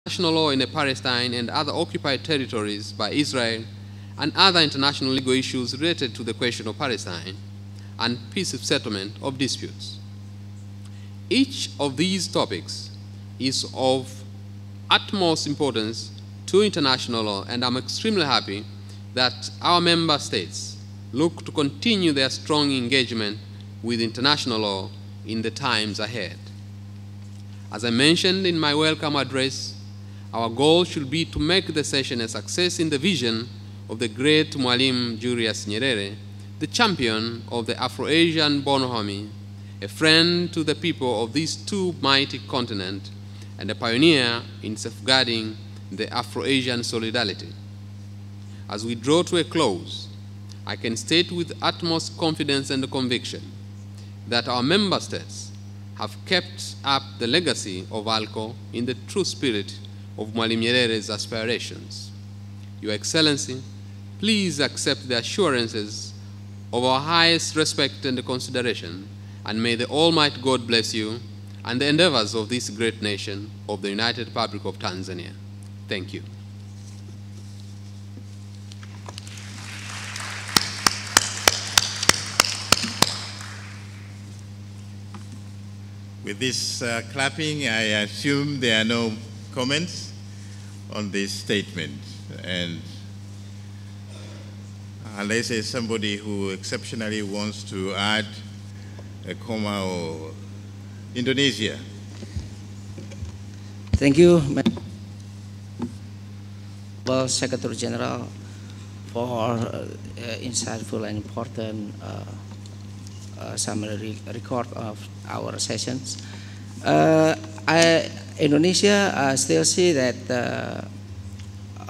international law in Palestine and other occupied territories by Israel, and other international legal issues related to the question of Palestine and peaceful settlement of disputes. Each of these topics is of utmost importance to international law, and I'm extremely happy that our member states look to continue their strong engagement with international law in the times ahead. As I mentioned in my welcome address, our goal should be to make the session a success in the vision of the great Mwalimu Julius Nyerere, the champion of the Afro-Asian bonhomie, a friend to the people of these two mighty continents, and a pioneer in safeguarding the Afro-Asian solidarity. As we draw to a close, I can state with utmost confidence and conviction that our member states have kept up the legacy of Aalco in the true spirit of Mwalimu Nyerere's aspirations. Your Excellency, please accept the assurances of our highest respect and consideration, and may the Almighty God bless you and the endeavors of this great nation of the United Republic of Tanzania. Thank you. With this clapping, I assume there are no comments on this statement. And unless there's somebody who exceptionally wants to add a comma or Indonesia. Thank you, Secretary General, for insightful and important summary record of our sessions. Indonesia still see that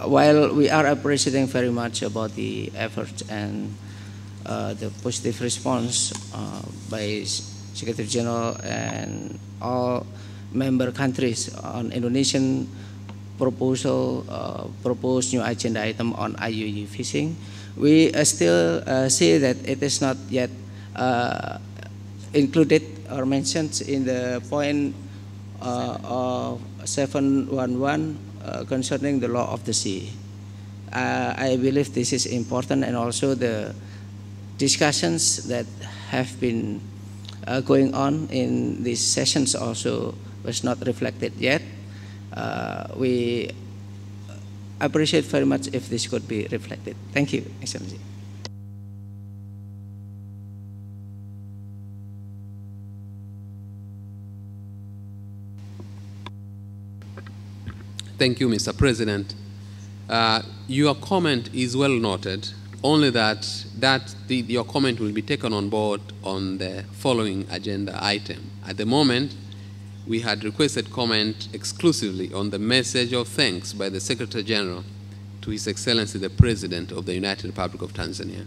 while we are appreciating very much about the efforts and the positive response by Secretary General and all member countries on Indonesian proposal, proposed new agenda item on IUU fishing, we still see that it is not yet included or mentioned in the point of 711 concerning the law of the sea. I believe this is important, and also the discussions that have been going on in these sessions also was not reflected yet. We appreciate very much if this could be reflected. Thank you, Excellency. Thank you, Mr. President. Your comment is well noted, only that your comment will be taken on board on the following agenda item. At the moment, we had requested comment exclusively on the message of thanks by the Secretary General to His Excellency the President of the United Republic of Tanzania.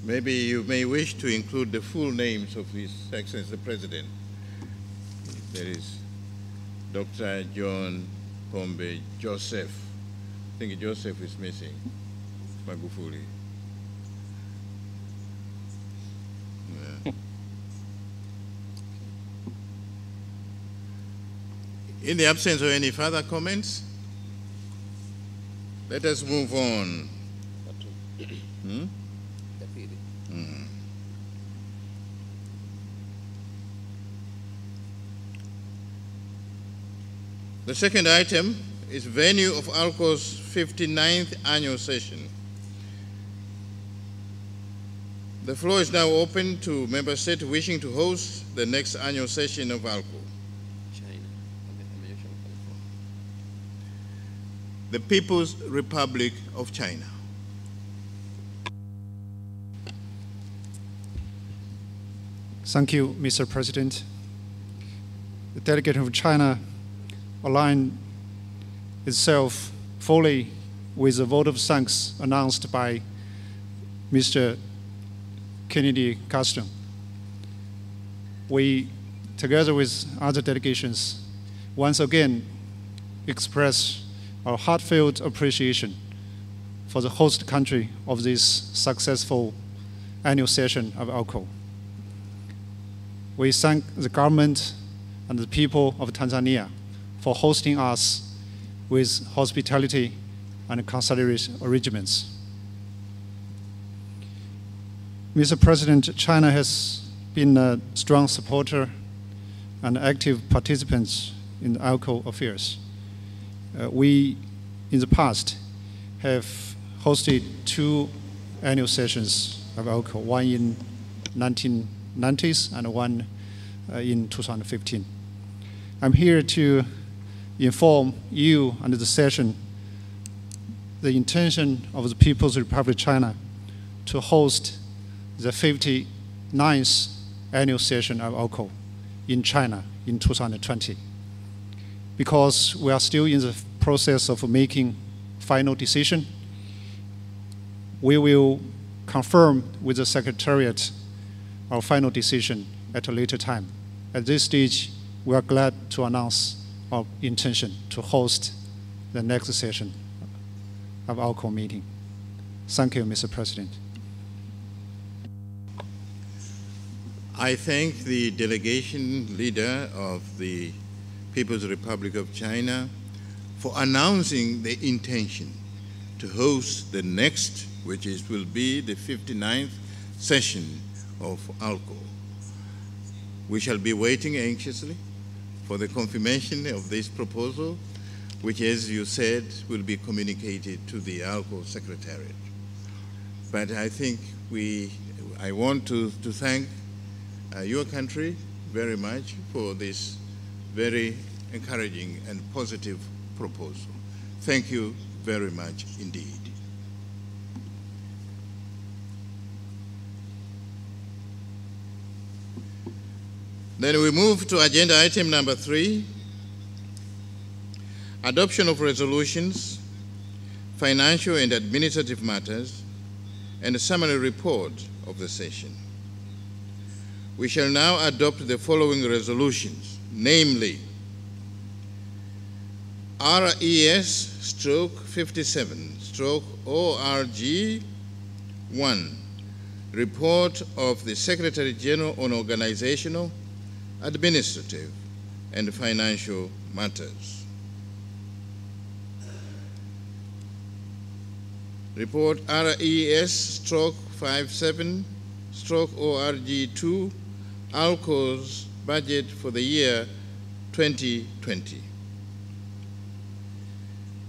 Maybe you may wish to include the full names of His Excellency the President. There is Dr. John Pombe Joseph. I think Joseph is missing. Magufuli. Yeah. In the absence of any further comments, let us move on. The second item is venue of Aalco's 59th annual session. The floor is now open to member states wishing to host the next annual session of Aalco. The People's Republic of China. Thank you, Mr. President. The delegate of China aligned itself fully with the vote of thanks announced by Mr. Kennedy Custom. We, together with other delegations, once again express our heartfelt appreciation for the host country of this successful annual session of Aalco. We thank the government and the people of Tanzania for hosting us with hospitality and considerate arrangements. Mr. President, China has been a strong supporter and active participant in Aalco affairs. We, in the past, have hosted 2 annual sessions of Aalco, one in 1990s and one in 2015. I'm here to inform you and the session the intention of the People's Republic of China to host the 59th annual session of Aalco in China in 2020. Because we are still in the process of making final decision, we will confirm with the Secretariat our final decision at a later time. At this stage, we are glad to announce our intention to host the next session of Aalco meeting. Thank you, Mr. President. I thank the delegation leader of the People's Republic of China for announcing the intention to host the next, which will be the 59th session of Aalco. We shall be waiting anxiously for the confirmation of this proposal, which, as you said, will be communicated to the Aalco Secretariat. But I think I want to thank your country very much for this very encouraging and positive proposal. Thank you very much indeed. Then we move to agenda item number 3, adoption of resolutions, financial and administrative matters, and a summary report of the session. We shall now adopt the following resolutions, namely RES/57/ORG 1, report of the Secretary General on organizational, administrative, and financial matters. Report RES/57/ORG 2, Aalco's budget for the year 2020.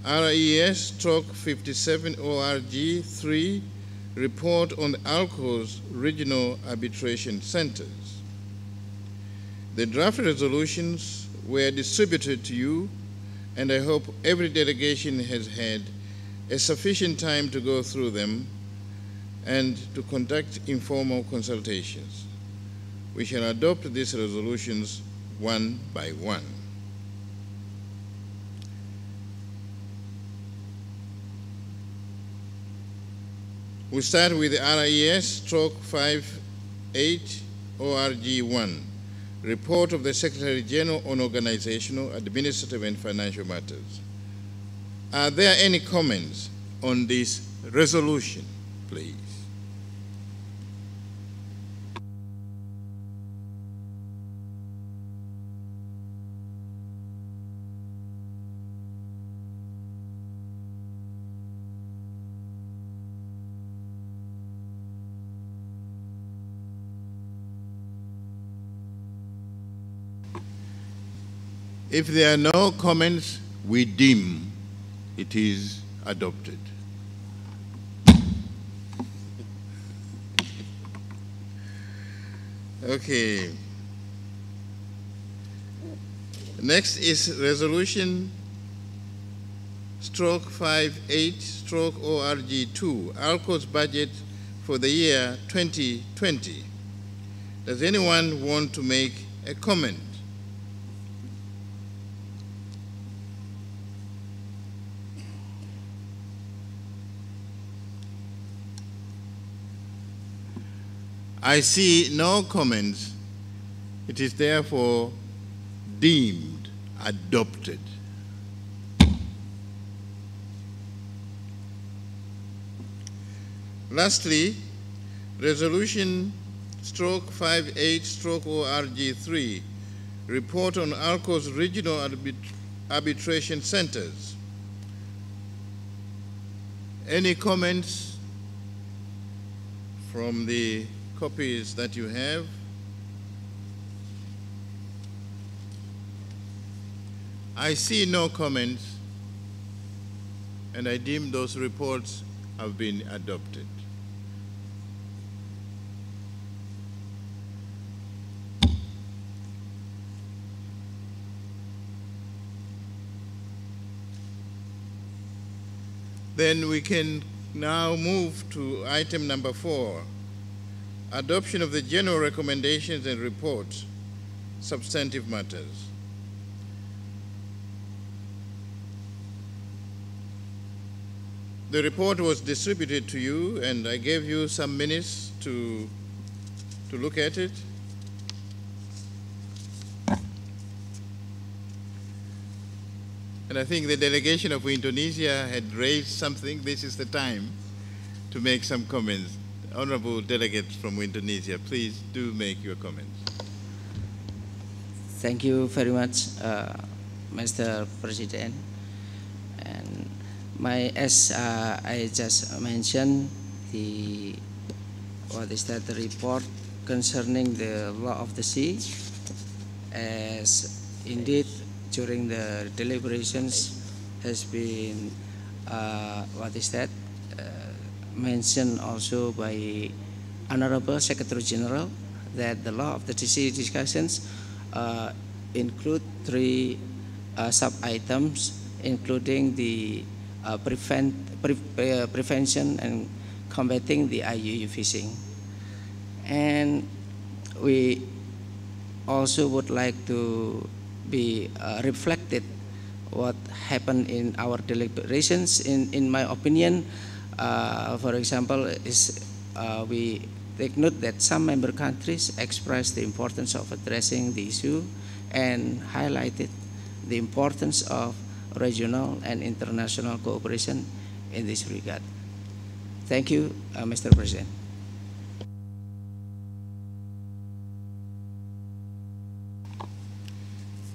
RES/57/ORG 3, report on Aalco's regional arbitration centers. The draft resolutions were distributed to you, and I hope every delegation has had a sufficient time to go through them and to conduct informal consultations. We shall adopt these resolutions one by one. We start with RES/58/ORG 1, report of the Secretary General on organizational, administrative, and financial matters. Are there any comments on this resolution, please? If there are no comments, we deem it is adopted. Okay. Next is resolution /58/ORG 2, Aalco's budget for the year 2020. Does anyone want to make a comment? I see no comments. It is therefore deemed adopted. Lastly, Resolution /58/ORG3, report on Aalco's regional arbitration centers. Any comments from the copies that you have? I see no comments, and I deem those reports have been adopted. Then we can now move to item number 4, adoption of the general recommendations and reports, substantive matters. The report was distributed to you, and I gave you some minutes to look at it. And I think the delegation of Indonesia had raised something. This is the time to make some comments. Honorable delegates from Indonesia, please do make your comments. Thank you very much, Mr. President. And as I just mentioned, the report concerning the law of the sea, as indeed during the deliberations has been mentioned also by Honorable Secretary General, that the law of the sea discussions include 3 sub-items, including the prevention and combating the IUU fishing. And we also would like to be reflected what happened in our deliberations. In my opinion, for example, we take note that some member countries expressed the importance of addressing the issue and highlighted the importance of regional and international cooperation in this regard. Thank you, Mr. President.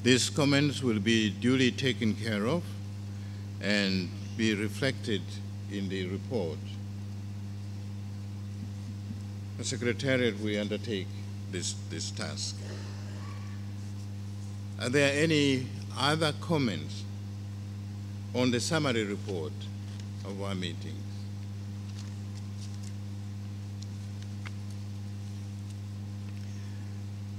These comments will be duly taken care of and be reflected in the report. The Secretariat will undertake this task. Are there any other comments on the summary report of our meetings?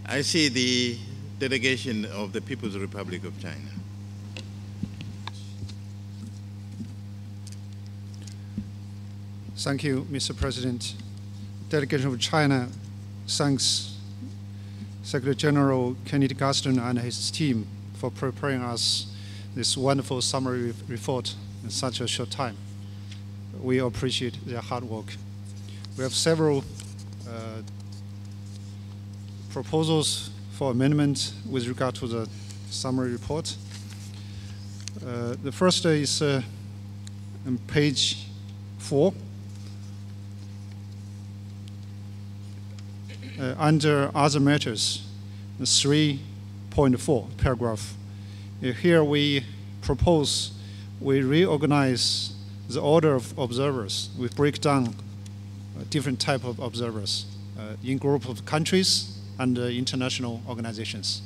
I see the delegation of the People's Republic of China. Thank you, Mr. President. Delegation of China thanks Secretary General Kenneth Gaston and his team for preparing us this wonderful summary report in such a short time. We appreciate their hard work. We have several proposals for amendment with regard to the summary report. The first is on page 4. Under other matters, 3.4 paragraph. Here we propose we reorganize the order of observers. We break down different type of observers in group of countries and international organizations.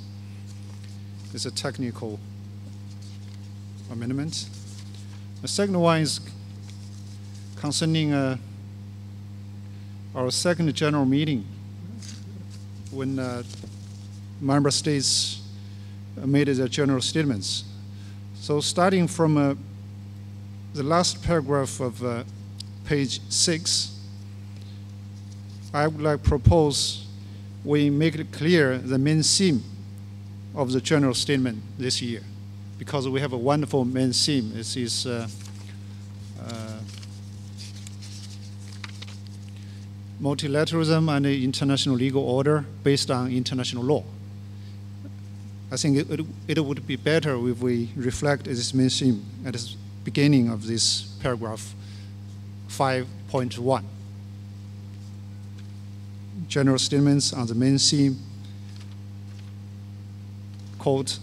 It's a technical amendment. The second one is concerning our second general meeting, when member states made their general statements. So starting from the last paragraph of page 6, I would like to propose we make it clear the main theme of the general statement this year, because we have a wonderful main theme. This is multilateralism and international legal order based on international law. I think it would be better if we reflect this main theme at the beginning of this paragraph 5.1. general statements on the main theme, quote,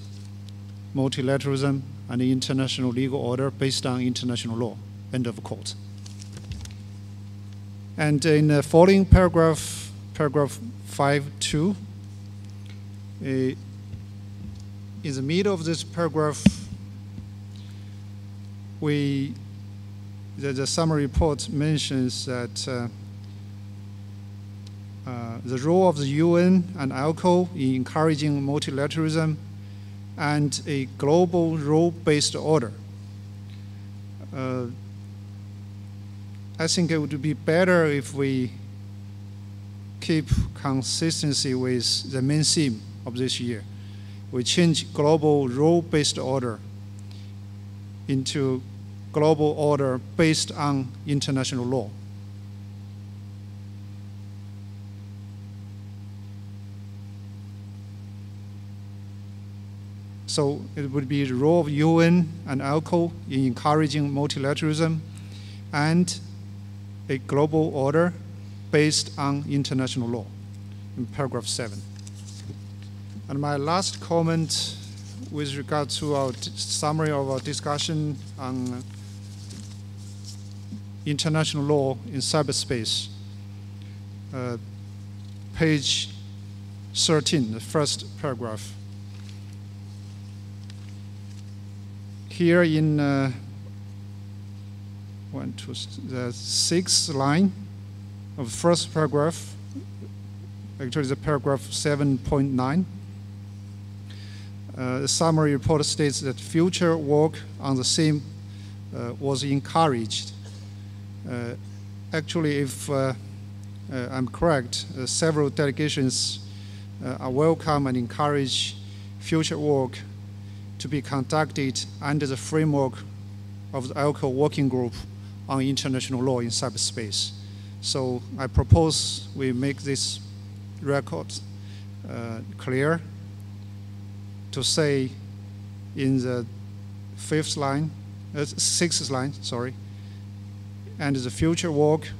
multilateralism and international legal order based on international law, end of quote. And in the following paragraph 5.2, in the middle of this paragraph, the summary report mentions that the role of the UN and Aalco in encouraging multilateralism and a global rule-based order. I think it would be better if we keep consistency with the main theme of this year. We change global rule-based order into global order based on international law. So it would be the role of UN and Aalco in encouraging multilateralism and a global order based on international law in paragraph 7. And my last comment with regard to our summary of our discussion on international law in cyberspace, page 13, the first paragraph. Here in the 6th line of the first paragraph, actually the paragraph 7.9, the summary report states that future work on the same was encouraged. Actually, if I'm correct, several delegations are welcome and encourage future work to be conducted under the framework of the Aalco Working Group on International Law in Cyberspace. So I propose we make this record clear to say in the 6th line, and the future work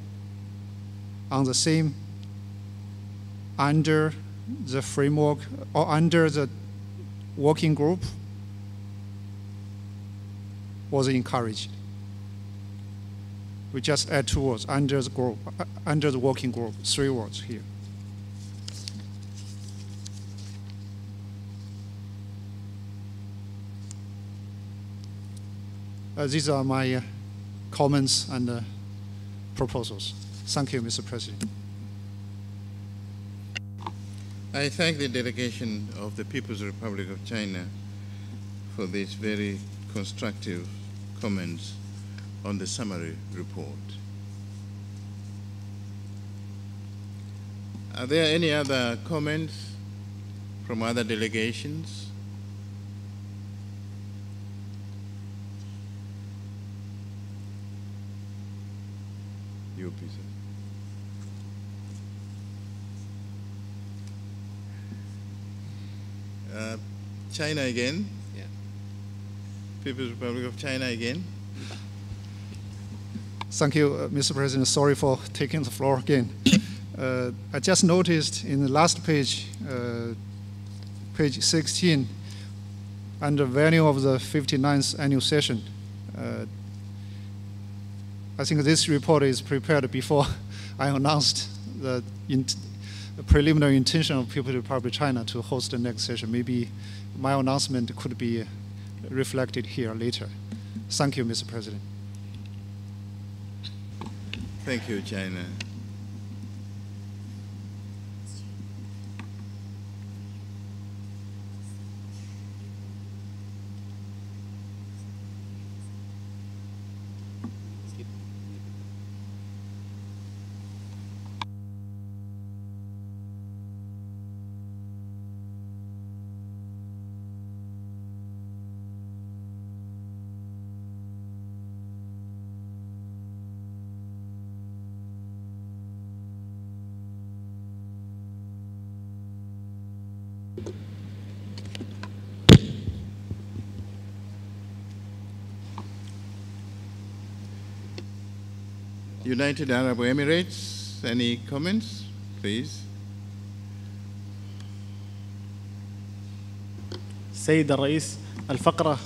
on the same under the framework or under the working group was encouraged. We just add 2 words, under the group, under the working group, 3 words here. These are my comments and proposals. Thank you, Mr. President. I thank the delegation of the People's Republic of China for these very constructive comments on the summary report. Are there any other comments from other delegations? You, please. China again? Yeah. People's Republic of China again? Thank you, Mr. President. Sorry for taking the floor again. I just noticed in the last page, page 16, under venue of the 59th annual session, I think this report is prepared before I announced the preliminary intention of People's Republic of China to host the next session. Maybe my announcement could be reflected here later. Thank you, Mr. President. Thank you, China. United Arab Emirates, any comments, please? سيد الرئيس، الفقرة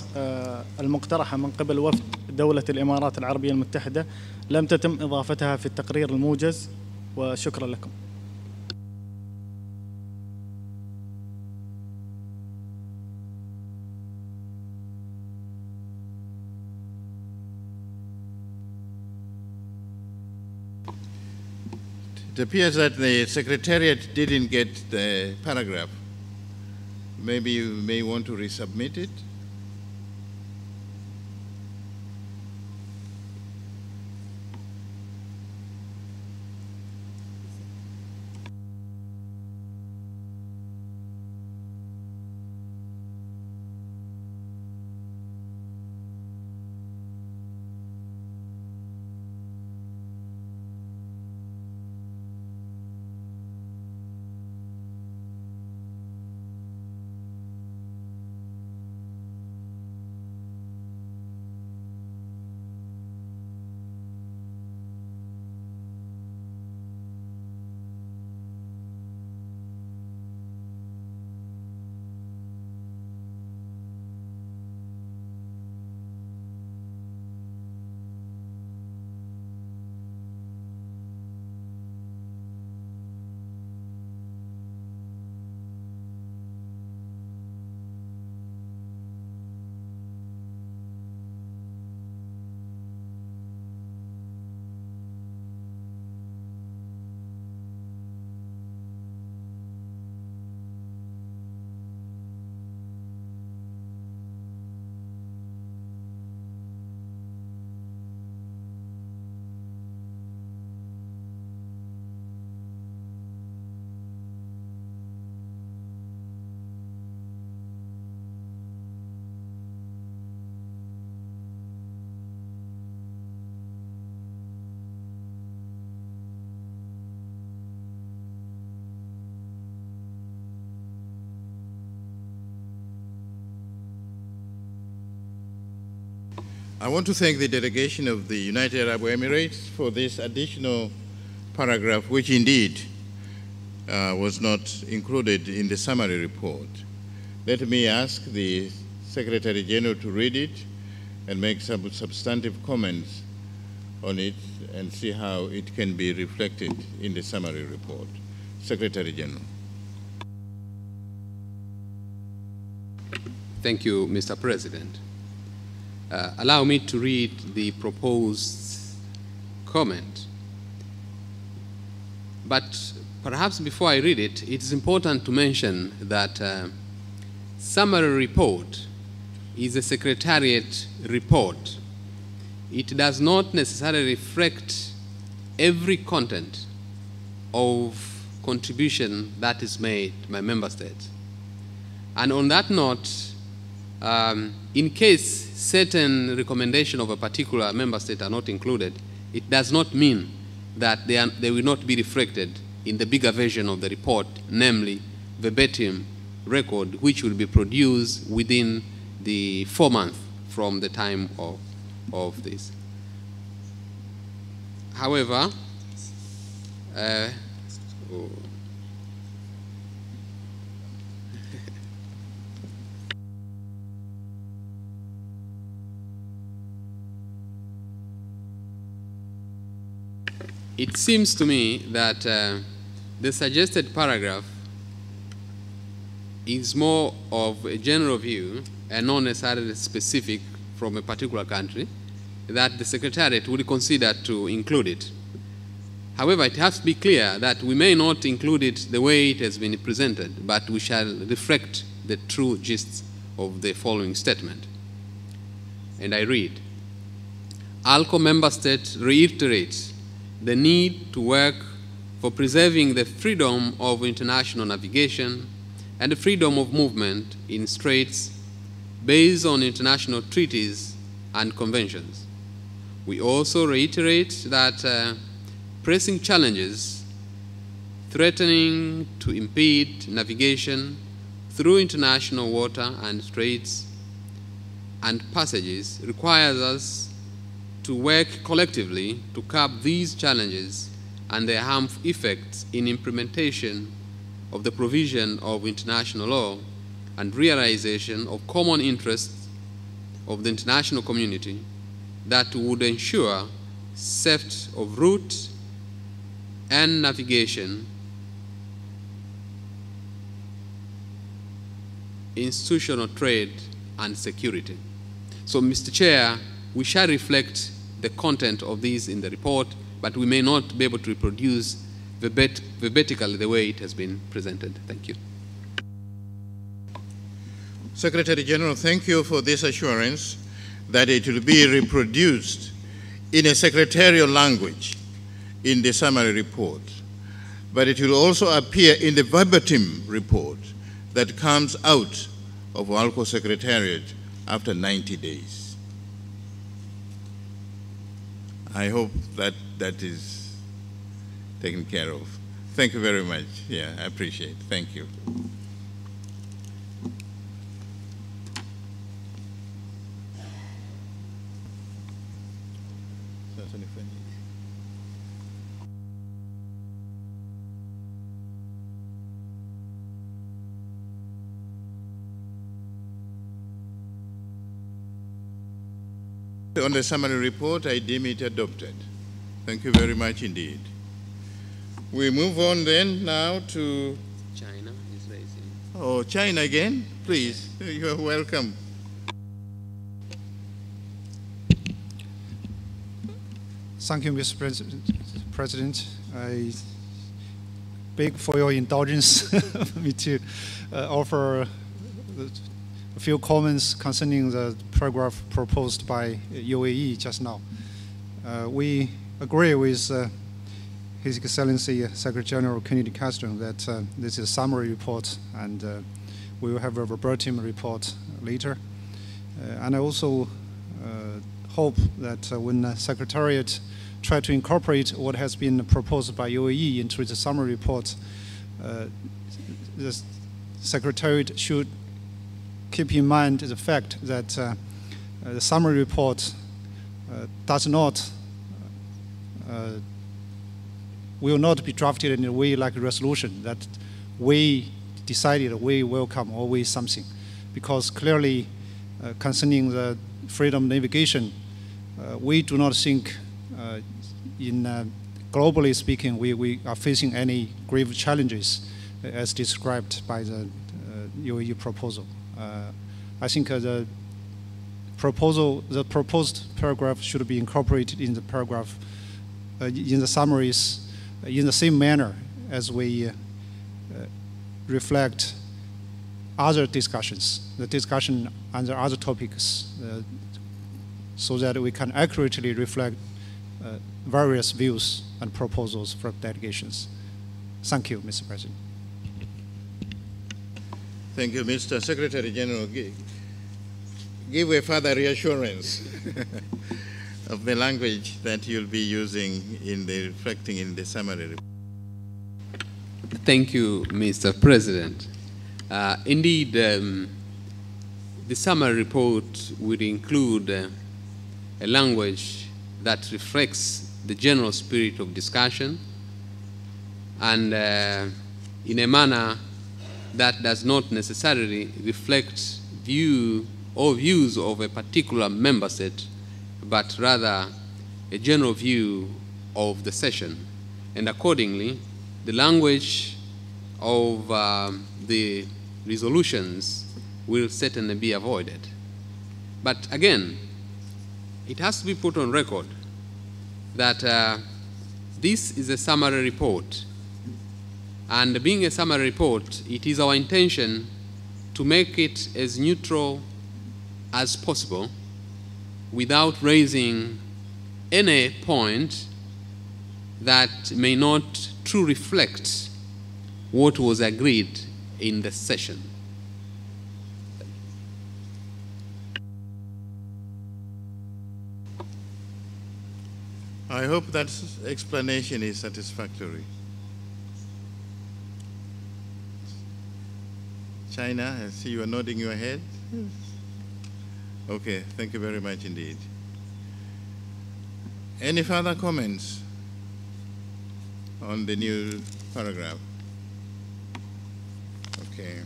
المقترحة من قبل وفد دولة الإمارات العربية المتحدة لم تتم إضافتها في التقرير الموجز، وشكرا لكم. It appears that the Secretariat didn't get the paragraph. Maybe you may want to resubmit it. I want to thank the delegation of the United Arab Emirates for this additional paragraph, which indeed was not included in the summary report. Let me ask the Secretary General to read it and make some substantive comments on it and see how it can be reflected in the summary report. Secretary General. Thank you, Mr. President. Allow me to read the proposed comment. But perhaps before I read it, it is important to mention that summary report is a Secretariat report. It does not necessarily reflect every content of contribution that is made by member states. And on that note, in case certain recommendations of a particular member state are not included, it does not mean that they will not be reflected in the bigger version of the report, namely verbatim record, which will be produced within the 4 months from the time of this. However, it seems to me that the suggested paragraph is more of a general view and not necessarily specific from a particular country, that the Secretariat would consider to include it. However, it has to be clear that we may not include it the way it has been presented, but we shall reflect the true gist of the following statement. And I read, Aalco member state reiterates the need to work for preserving the freedom of international navigation and the freedom of movement in straits based on international treaties and conventions. We also reiterate that pressing challenges threatening to impede navigation through international water and straits and passages requires us to work collectively to curb these challenges and their harmful effects in implementation of the provision of international law and realization of common interests of the international community that would ensure safety of route and navigation, institutional trade, and security. So, Mr. Chair, we shall reflect the content of these in the report, but we may not be able to reproduce verbatically the way it has been presented. Thank you. Secretary General, thank you for this assurance that it will be reproduced in a secretarial language in the summary report, but it will also appear in the verbatim report that comes out of Aalco Secretariat after 90 days. I hope that that is taken care of. Thank you very much. Yeah, I appreciate it. Thank you. On the summary report, I deem it adopted. Thank you very much indeed. We move on then now to China is raising. Oh, China again? Please, you are welcome. Thank you, Mr. President. I beg for your indulgence me to offer a few comments concerning the paragraph proposed by UAE just now. We agree with His Excellency Secretary General Kennedy Castro that this is a summary report, and we will have a verbatim report later. And I also hope that when the Secretariat try to incorporate what has been proposed by UAE into the summary report, the Secretariat should keep in mind the fact that the summary report does not will not be drafted in a way like a resolution that we decided we welcome always something, because clearly concerning the freedom of navigation, we do not think globally speaking we are facing any grave challenges as described by the UAE proposal. I think the proposed paragraph should be incorporated in the paragraph in the summaries in the same manner as we reflect other discussions, the discussion under other topics, so that we can accurately reflect various views and proposals from delegations. Thank you, Mr. President. Thank you, Mr. Secretary General. Give a further reassurance of the language that you'll be using in the reflecting in the summary report. Thank you, Mr. President. Indeed, the summary report will include a language that reflects the general spirit of discussion, and in a manner that does not necessarily reflect views of a particular member state, but rather a general view of the session. And accordingly, the language of the resolutions will certainly be avoided. But again, it has to be put on record that this is a summary report. And being a summary report, it is our intention to make it as neutral as possible without raising any point that may not truly reflect what was agreed in the session. I hope that explanation is satisfactory. China, I see you are nodding your head. Okay, thank you very much indeed. Any further comments on the new paragraph? Okay.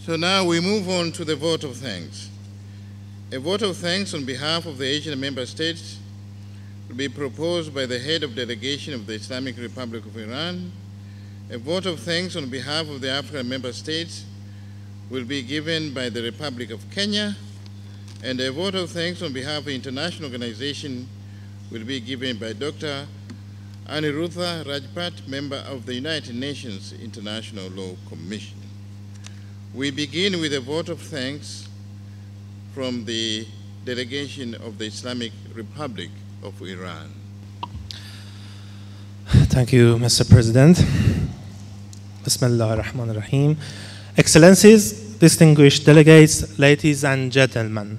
So now we move on to the vote of thanks. A vote of thanks on behalf of the Asian member states will be proposed by the head of delegation of the Islamic Republic of Iran. A vote of thanks on behalf of the African member states will be given by the Republic of Kenya, and a vote of thanks on behalf of the international organization will be given by Dr. Aniruddha Rajpat, member of the United Nations International Law Commission. We begin with a vote of thanks from the delegation of the Islamic Republic of Iran. Thank you, Mr. President. Bismillah ar-Rahman ar-Rahim. Excellencies, distinguished delegates, ladies and gentlemen.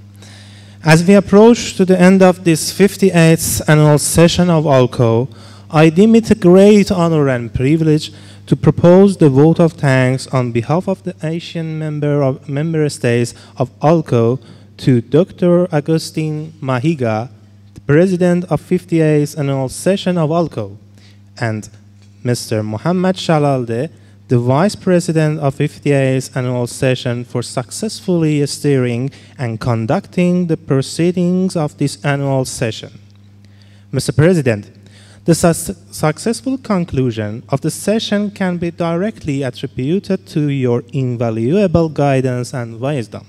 As we approach to the end of this 58th annual session of Aalco, I deem it a great honor and privilege to propose the vote of thanks on behalf of the Asian member states of Aalco to Dr. Agustin Mahiga, the President of 58th annual session of Aalco, and Mr. Mohammad Shalalde, the Vice President of 58th annual session, for successfully steering and conducting the proceedings of this annual session. Mr. President, the successful conclusion of the session can be directly attributed to your invaluable guidance and wisdom.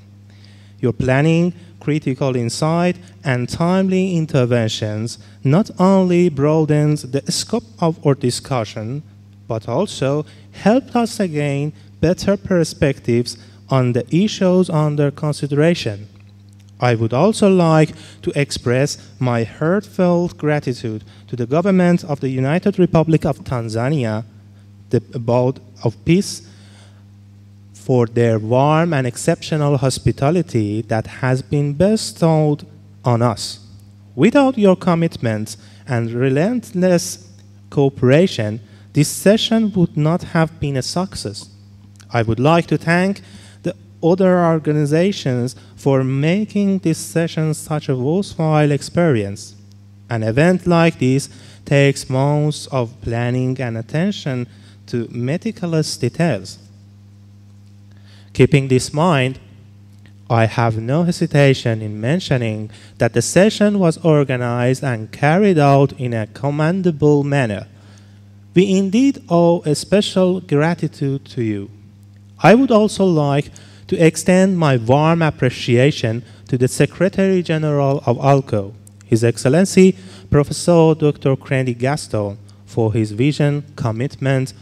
Your planning, critical insight, and timely interventions not only broadened the scope of our discussion, but also helped us gain better perspectives on the issues under consideration. I would also like to express my heartfelt gratitude to the government of the United Republic of Tanzania, the Abode of Peace, for their warm and exceptional hospitality that has been bestowed on us. Without your commitment and relentless cooperation, this session would not have been a success. I would like to thank the other organizations for making this session such a worthwhile experience. An event like this takes months of planning and attention to meticulous details. Keeping this in mind, I have no hesitation in mentioning that the session was organized and carried out in a commendable manner. We indeed owe a special gratitude to you. I would also like to extend my warm appreciation to the Secretary General of Aalco, His Excellency Professor Dr. Krendy Gaston, for his vision, commitment,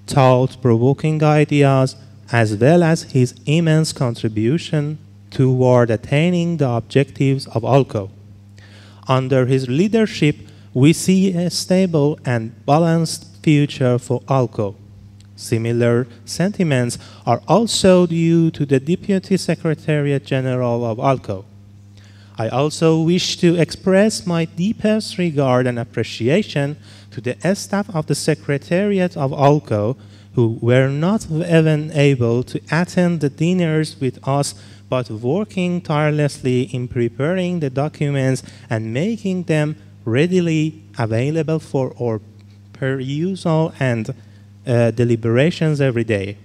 thought-provoking ideas, as well as his immense contribution toward attaining the objectives of Aalco. Under his leadership, we see a stable and balanced future for Aalco. Similar sentiments are also due to the Deputy Secretary General of Aalco. I also wish to express my deepest regard and appreciation to the staff of the Secretariat of Aalco, who were not even able to attend the dinners with us, but working tirelessly in preparing the documents and making them readily available for our perusal and deliberations every day.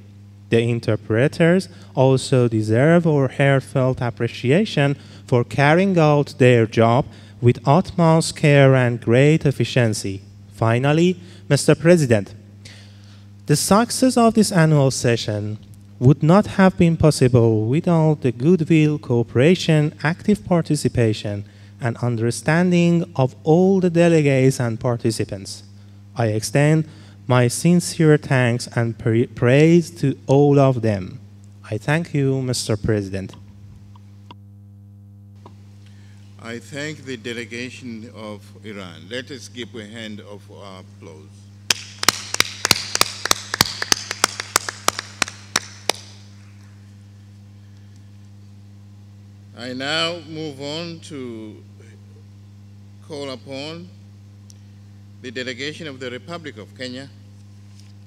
The interpreters also deserve our heartfelt appreciation for carrying out their job with utmost care and great efficiency. Finally, Mr. President, the success of this annual session would not have been possible without the goodwill, cooperation, active participation, and understanding of all the delegates and participants. I extend my sincere thanks and praise to all of them. I thank you, Mr. President. I thank the delegation of Iran. Let us give a hand of applause. I now move on to call upon the delegation of the Republic of Kenya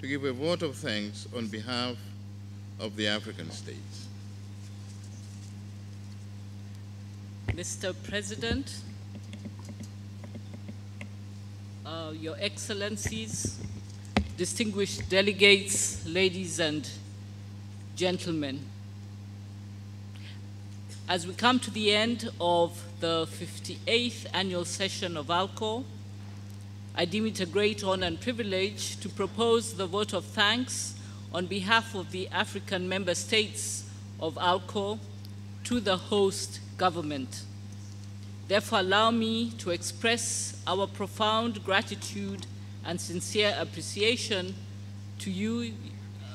to give a vote of thanks on behalf of the African states. Mr. President, Your Excellencies, distinguished delegates, ladies and gentlemen, As we come to the end of the 58th annual session of Aalco, I deem it a great honor and privilege to propose the vote of thanks on behalf of the African member states of Aalco to the host government. Therefore, allow me to express our profound gratitude and sincere appreciation to you,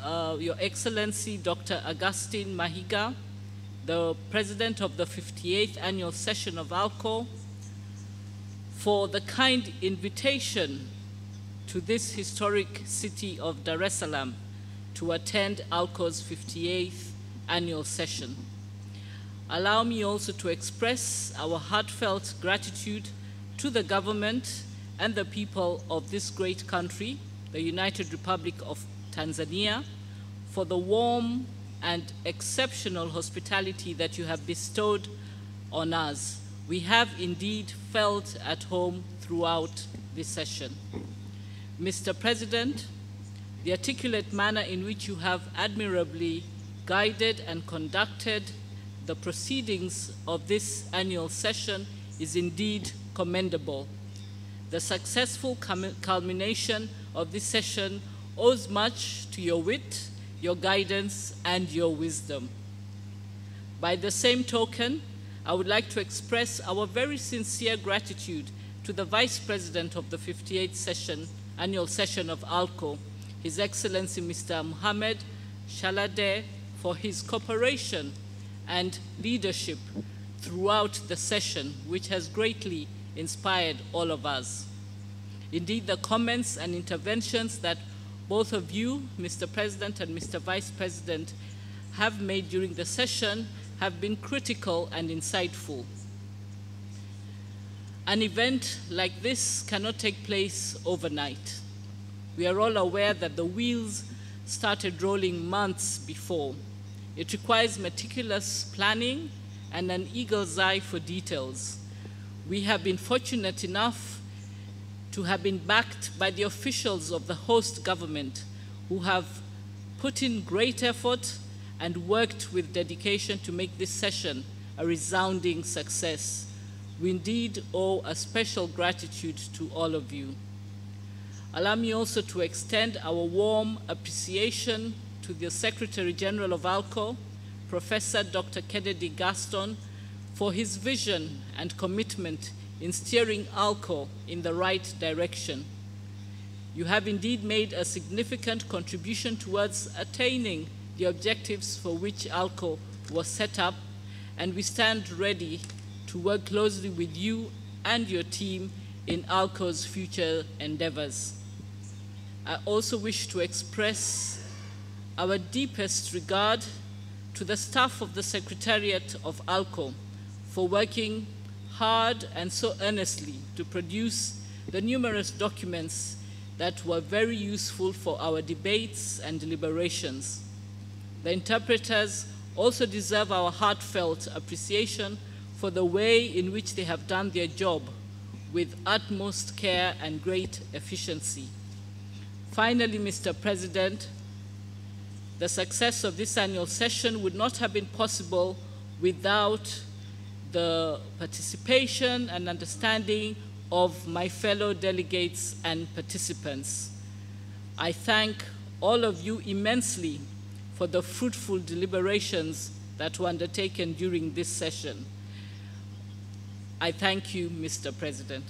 Your Excellency Dr. Augustine Mahiga, the President of the 58th Annual Session of Aalco, for the kind invitation to this historic city of Dar es Salaam to attend Aalco's 58th Annual Session. Allow me also to express our heartfelt gratitude to the government and the people of this great country, the United Republic of Tanzania, for the warm and exceptional hospitality that you have bestowed on us. We have indeed felt at home throughout this session. Mr. President, the articulate manner in which you have admirably guided and conducted the proceedings of this annual session is indeed commendable. The successful culmination of this session owes much to your wit, your guidance, and your wisdom. By the same token, I would like to express our very sincere gratitude to the Vice President of the 58th Annual Session of Aalco, His Excellency Mr. Mohamed Shalade, for his cooperation and leadership throughout the session, which has greatly inspired all of us. Indeed, the comments and interventions that both of you, Mr. President and Mr. Vice President, have made during the session have been critical and insightful. An event like this cannot take place overnight. We are all aware that the wheels started rolling months before. It requires meticulous planning and an eagle's eye for details. We have been fortunate enough to have been backed by the officials of the host government who have put in great effort and worked with dedication to make this session a resounding success. We indeed owe a special gratitude to all of you. Allow me also to extend our warm appreciation to the Secretary General of Aalco, Professor Dr. Kennedy Gaston, for his vision and commitment in steering Aalco in the right direction. You have indeed made a significant contribution towards attaining the objectives for which Aalco was set up, and we stand ready to work closely with you and your team in Aalco's future endeavors. I also wish to express our deepest regard to the staff of the Secretariat of Aalco for working hard and so earnestly to produce the numerous documents that were very useful for our debates and deliberations. The interpreters also deserve our heartfelt appreciation for the way in which they have done their job with utmost care and great efficiency. Finally, Mr. President, the success of this annual session would not have been possible without the participation and understanding of my fellow delegates and participants. I thank all of you immensely for the fruitful deliberations that were undertaken during this session. I thank you, Mr. President.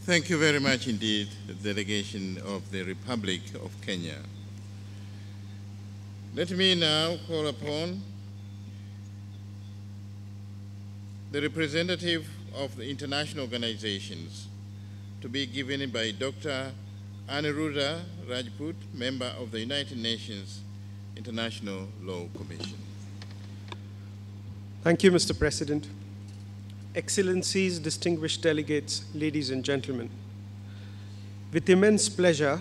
Thank you very much indeed, the delegation of the Republic of Kenya. Let me now call upon the representative of the international organizations to be given by Dr. Aniruddha Rajput, member of the United Nations International Law Commission. Thank you, Mr. President. Excellencies, distinguished delegates, ladies and gentlemen. With immense pleasure,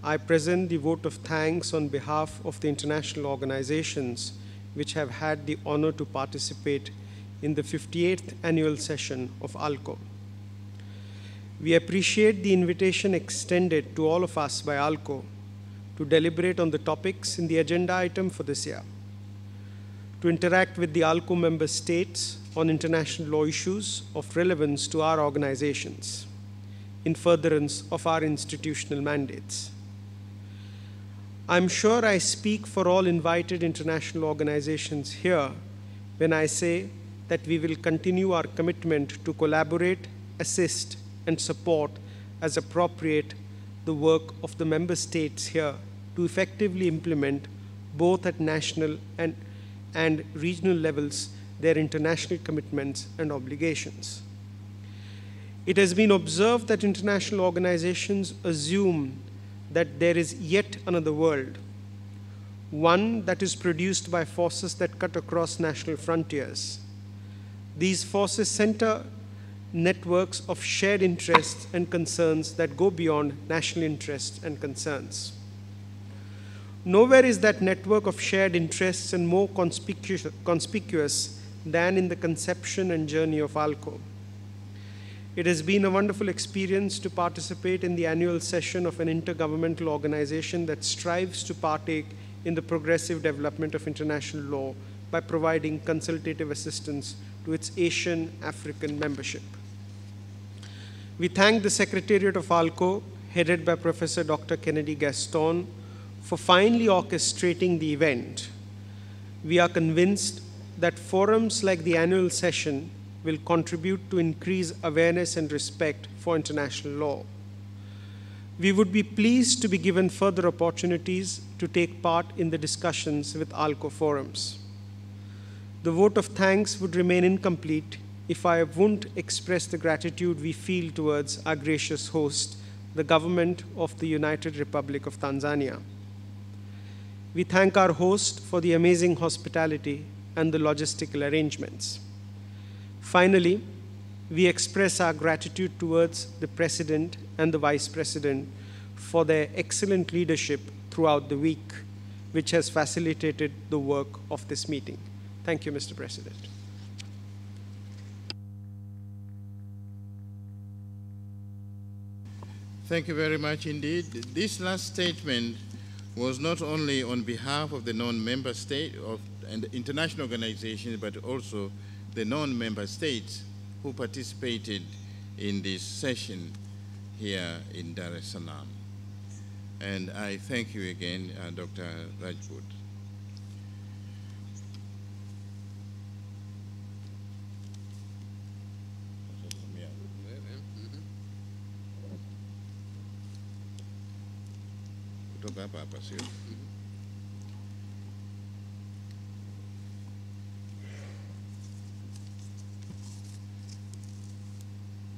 I present the vote of thanks on behalf of the international organizations which have had the honor to participate in the 58th annual session of Aalco. We appreciate the invitation extended to all of us by Aalco to deliberate on the topics in the agenda item for this year, to interact with the Aalco member states on international law issues of relevance to our organizations in furtherance of our institutional mandates. I'm sure I speak for all invited international organizations here when I say that we will continue our commitment to collaborate, assist, and support as appropriate the work of the member states here to effectively implement both at national and regional levels their international commitments and obligations. It has been observed that international organizations assume that there is yet another world, one that is produced by forces that cut across national frontiers. These forces center networks of shared interests and concerns that go beyond national interests and concerns. Nowhere is that network of shared interests and more conspicuous than in the conception and journey of Aalco. It has been a wonderful experience to participate in the annual session of an intergovernmental organization that strives to partake in the progressive development of international law by providing consultative assistance to its Asian African membership. We thank the Secretariat of Aalco, headed by Professor Dr. Kennedy Gaston, for finally orchestrating the event. We are convinced that forums like the annual session will contribute to increase awareness and respect for international law. We would be pleased to be given further opportunities to take part in the discussions with Aalco forums. The vote of thanks would remain incomplete if I wouldn't express the gratitude we feel towards our gracious host, the government of the United Republic of Tanzania. We thank our host for the amazing hospitality and the logistical arrangements. Finally, we express our gratitude towards the President and the Vice President for their excellent leadership throughout the week, which has facilitated the work of this meeting. Thank you, Mr. President. Thank you very much indeed. This last statement was not only on behalf of the non-member state and international organizations, but also the non-member states who participated in this session here in Dar es Salaam. And I thank you again, Dr. Rajput.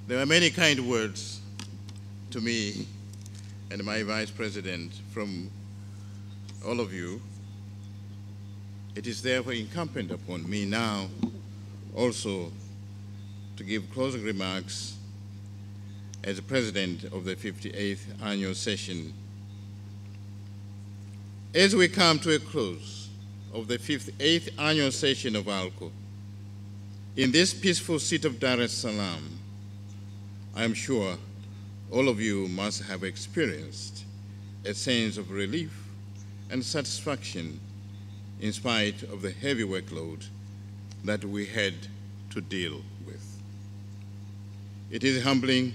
There are many kind words to me and my Vice President from all of you. It is therefore incumbent upon me now also to give closing remarks as the President of the 58th Annual Session. As we come to a close of the 58th Annual Session of Aalco, in this peaceful city of Dar es Salaam, I am sure all of you must have experienced a sense of relief and satisfaction in spite of the heavy workload that we had to deal with. It is humbling,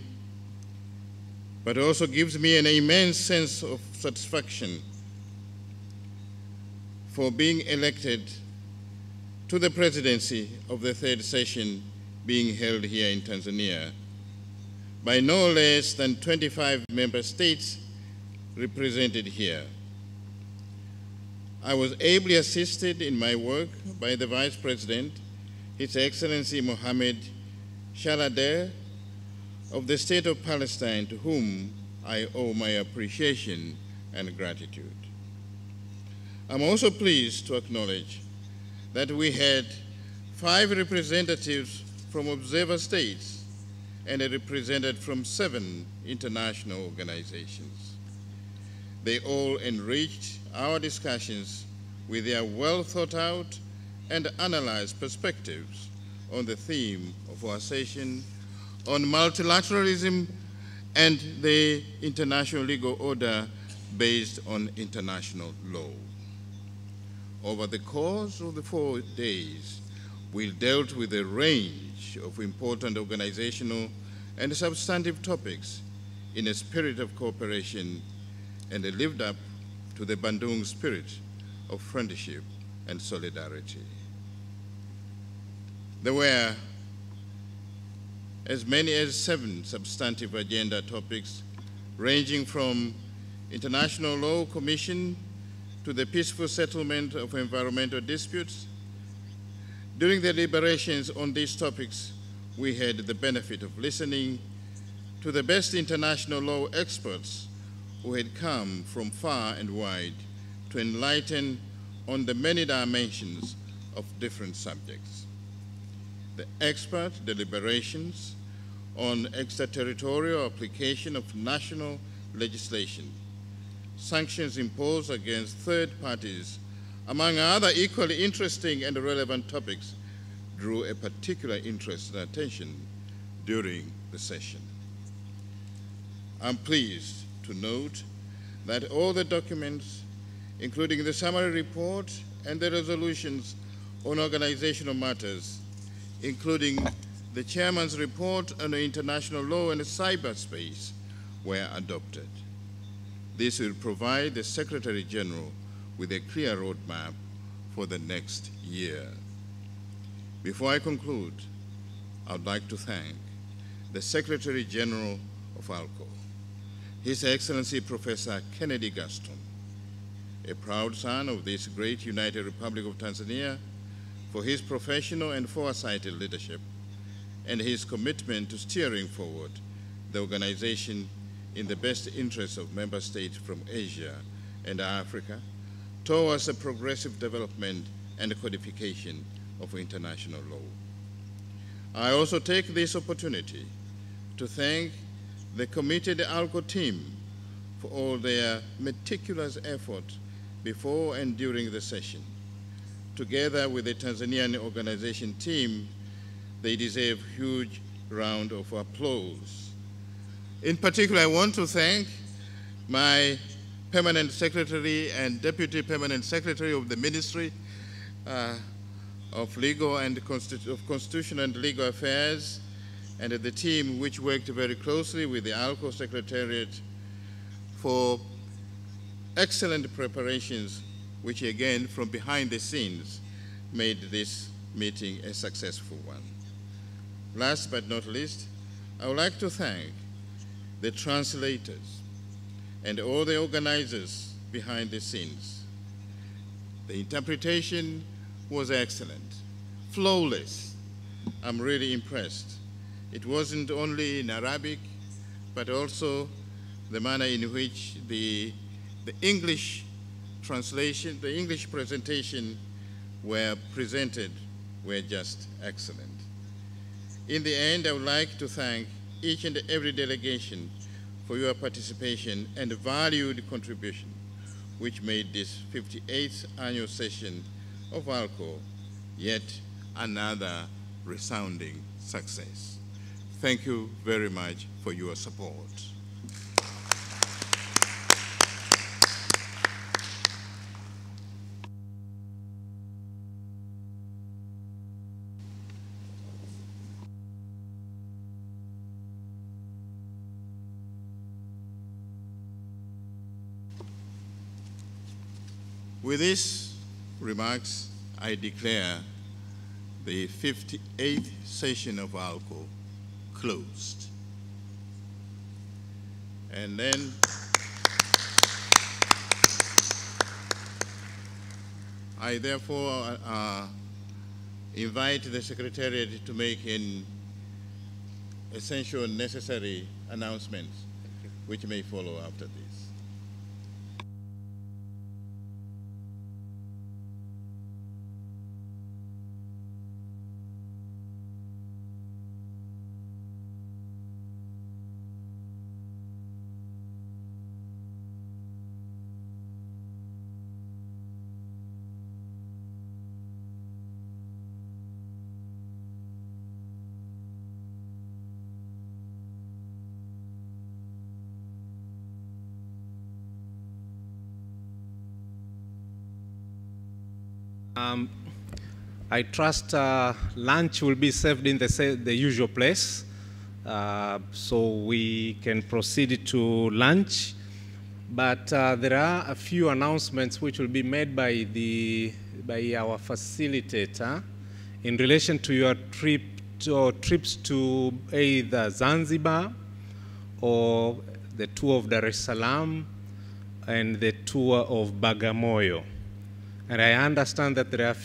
but also gives me an immense sense of satisfaction for being elected to the presidency of the third session being held here in Tanzania by no less than 25 member states represented here. I was ably assisted in my work by the Vice President, His Excellency Mohammed Shalader of the State of Palestine, to whom I owe my appreciation and gratitude. I'm also pleased to acknowledge that we had 5 representatives from observer states and a representative from 7 international organizations. They all enriched our discussions with their well thought out and analyzed perspectives on the theme of our session on multilateralism and the international legal order based on international law. Over the course of the 4 days, we dealt with a range of important organizational and substantive topics in a spirit of cooperation and lived up to the Bandung spirit of friendship and solidarity. There were as many as 7 substantive agenda topics, ranging from international law commission to the peaceful settlement of environmental disputes. During the deliberations on these topics, we had the benefit of listening to the best international law experts who had come from far and wide to enlighten on the many dimensions of different subjects. The expert deliberations on extraterritorial application of national legislation, sanctions imposed against third parties, among other equally interesting and relevant topics, drew a particular interest and attention during the session. I'm pleased to note that all the documents, including the summary report and the resolutions on organizational matters, including the chairman's report on international law and cyberspace, were adopted. This will provide the Secretary General with a clear roadmap for the next year. Before I conclude, I would like to thank the Secretary General of Aalco, His Excellency Professor Kennedy Gaston, a proud son of this great United Republic of Tanzania, for his professional and foresighted leadership and his commitment to steering forward the organization in the best interests of member states from Asia and Africa towards a progressive development and codification of international law. I also take this opportunity to thank the committed Aalco team for all their meticulous effort before and during the session. Together with the Tanzanian organization team, they deserve a huge round of applause. In particular, I want to thank my Permanent Secretary and Deputy Permanent Secretary of the Ministry of Legal and Constitutional and Legal Affairs, and the team which worked very closely with the Aalco Secretariat for excellent preparations, which again, from behind the scenes, made this meeting a successful one. Last but not least, I would like to thank the translators and all the organizers behind the scenes. The interpretation was excellent, flawless. I'm really impressed. It wasn't only in Arabic, but also the manner in which the English translation, the English presentation were presented were just excellent. In the end, I would like to thank each and every delegation for your participation and valued contribution, which made this 58th annual session of Aalco yet another resounding success. Thank you very much for your support. With these remarks, I declare the 58th session of Aalco closed. And then I therefore invite the Secretariat to make an essential and necessary announcements which may follow after this. I trust lunch will be served in the usual place, so we can proceed to lunch. But there are a few announcements which will be made by our facilitator in relation to your trips to either Zanzibar or the tour of Dar es Salaam and the tour of Bagamoyo. And I understand that there are a few